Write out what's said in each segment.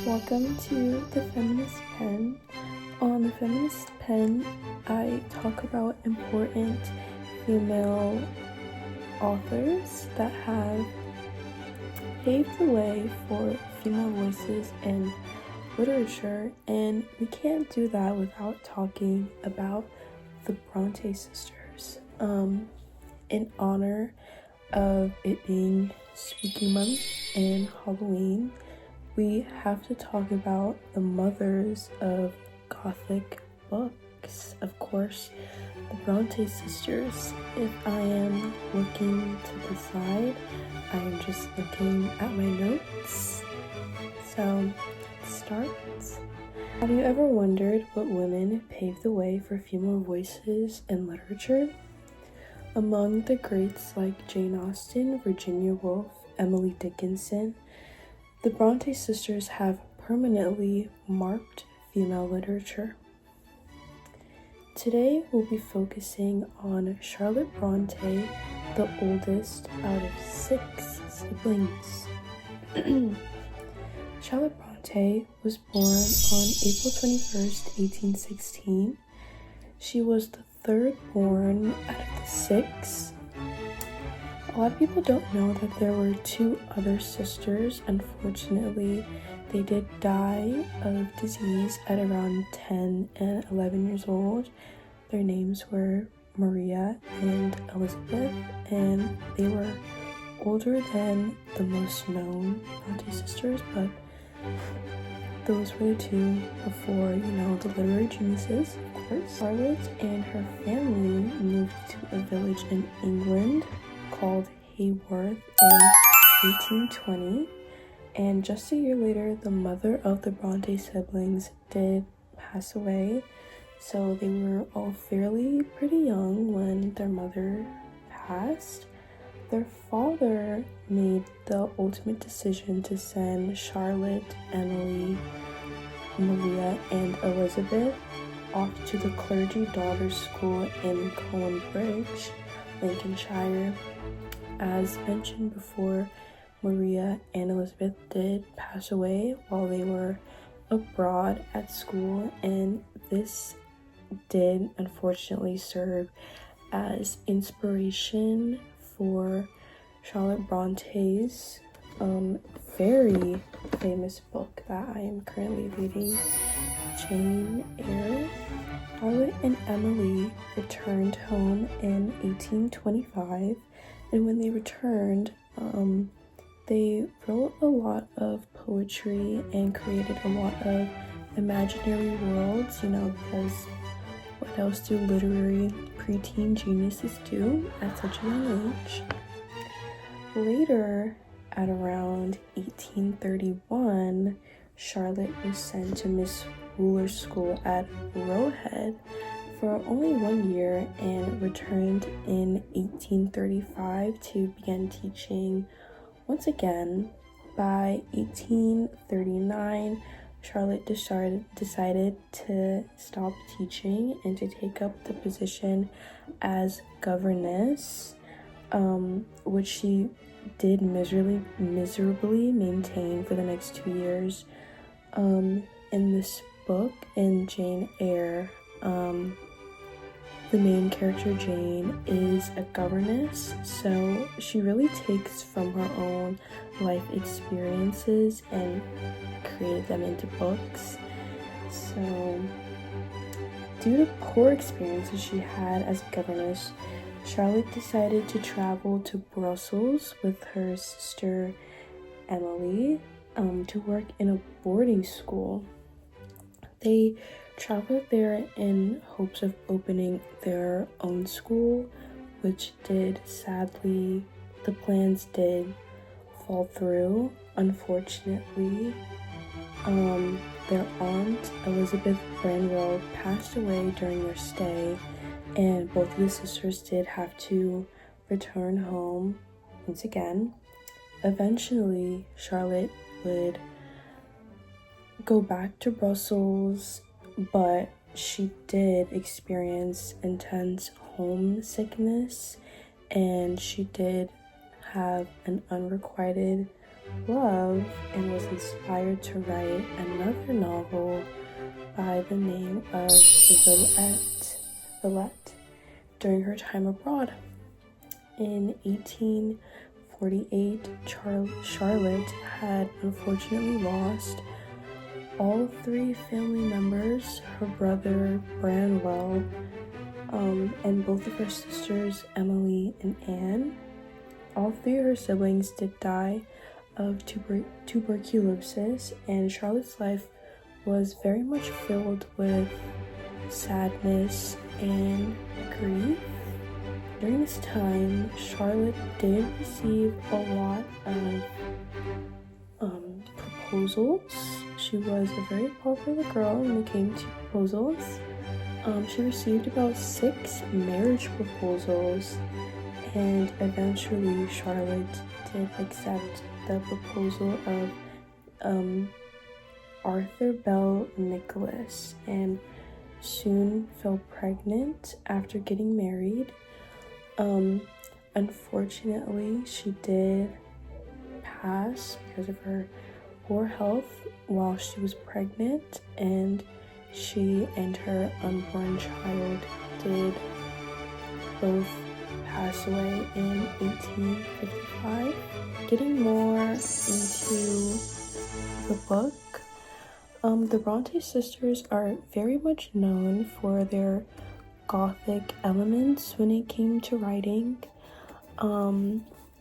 Welcome to the Feminist Pen. On the Feminist Pen, I talk about important female authors that have paved the way for female voices in literature, and we can't do that without talking about the Brontë sisters. In honor of it being Spooky Month and Halloween, we have to talk about the mothers of Gothic books. Of course, the Brontë sisters. If I am looking to the side, I am just looking at my notes. So, let's start. Have you ever wondered what women paved the way for female voices in literature? Among the greats like Jane Austen, Virginia Woolf, Emily Dickinson, the Brontë sisters have permanently marked female literature. Today, we'll be focusing on Charlotte Brontë, the oldest out of 6 siblings. Charlotte Brontë was born on April 21st, 1816. She was the third born out of the 6. A lot of people don't know that there were 2 other sisters. Unfortunately, they did die of disease at around 10 and 11 years old. Their names were Maria and Elizabeth, and they were older than the most known Brontë sisters, but those were the 2 before, the literary geniuses, of course. Charlotte and her family moved to a village in England called Haworth in 1820, and just a year later, the mother of the Brontë siblings did pass away, so they were all pretty young when their mother passed. Their father made the ultimate decision to send Charlotte, Emily, Maria, and Elizabeth off to the clergy daughters' school in Cowan Bridge, Lincolnshire. As mentioned before, Maria and Elizabeth did pass away while they were abroad at school, and this did unfortunately serve as inspiration for Charlotte Brontë's very famous book that I am currently reading, Jane Eyre. Charlotte and Emily returned home in 1825, and when they returned, they wrote a lot of poetry and created a lot of imaginary worlds, because what else do literary preteen geniuses do at such a young age? Later, at around 1831, Charlotte was sent to Miss Wooler's school at Roe Head for only 1 year and returned in 1835 to begin teaching once again. By 1839, Charlotte decided to stop teaching and to take up the position as governess, which she did miserably maintain for the next 2 years. In this book, in Jane Eyre, the main character, Jane, is a governess, so she really takes from her own life experiences and created them into books. So, due to poor experiences she had as a governess, Charlotte decided to travel to Brussels with her sister Emily to work in a boarding school. They traveled there in hopes of opening their own school, which sadly, the plans did fall through, unfortunately. Their aunt, Elizabeth Branwell, passed away during their stay, and both of the sisters did have to return home once again. Eventually, Charlotte would go back to Brussels, but she did experience intense homesickness, and she did have an unrequited love and was inspired to write another novel by the name of Villette during her time abroad. In 1848, Charlotte had unfortunately lost all 3 family members, her brother Branwell, and both of her sisters, Emily and Anne. All 3 of her siblings did die of tuberculosis, and Charlotte's life was very much filled with sadness and grief. During this time, Charlotte did receive a lot of proposals. She was a very popular girl when it came to proposals. She received about 6 marriage proposals, and eventually Charlotte did accept the proposal of Arthur Bell Nicholas, and soon fell pregnant after getting married. Unfortunately, she did pass because of her poor health while she was pregnant, and she and her unborn child did both pass away in 1855. Getting more into the book, the Brontë sisters are very much known for their Gothic elements when it came to writing.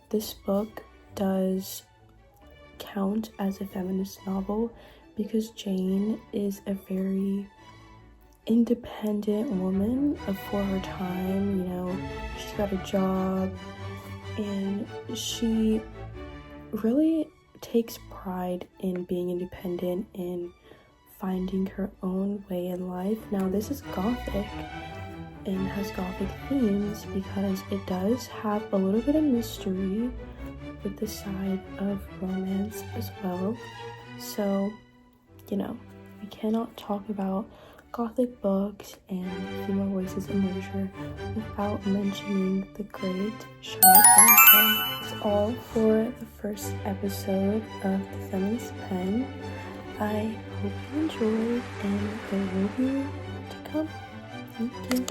This book does count as a feminist novel because Jane is a very independent woman for her time. She's got a job, and she really takes pride in being independent and finding her own way in life. Now, this is Gothic and has Gothic themes because it does have a little bit of mystery with the side of romance as well. So, we cannot talk about Gothic books and female voices in literature without mentioning the great Charlotte Brontë. That's all for the first episode of The Feminist Pen. I hope you enjoyed, and there will be more to come. Thank you.